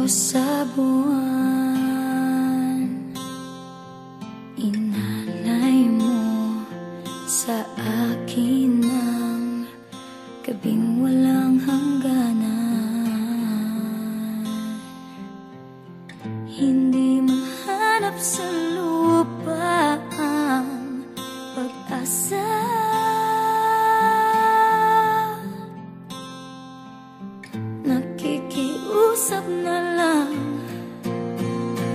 sa buwan, inalay mo sa akin ang gabing walang hangganan. Hindi mahanap sa lupa ang pag-asa. Nakikiusap na lang,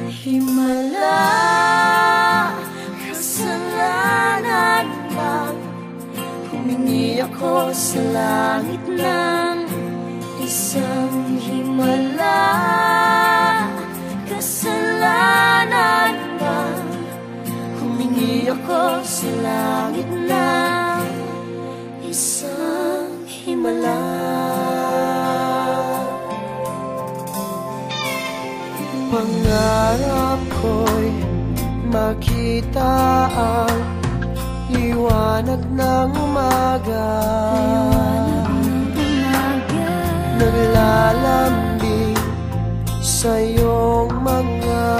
himala, kasalanan bang humingi ako sa langit ng isang himala? Kasalanan bang humingi ako sa langit ng isang himala? Pangarap ko'y makita ang liwanag ng umaga, naglalambing sa iyong mga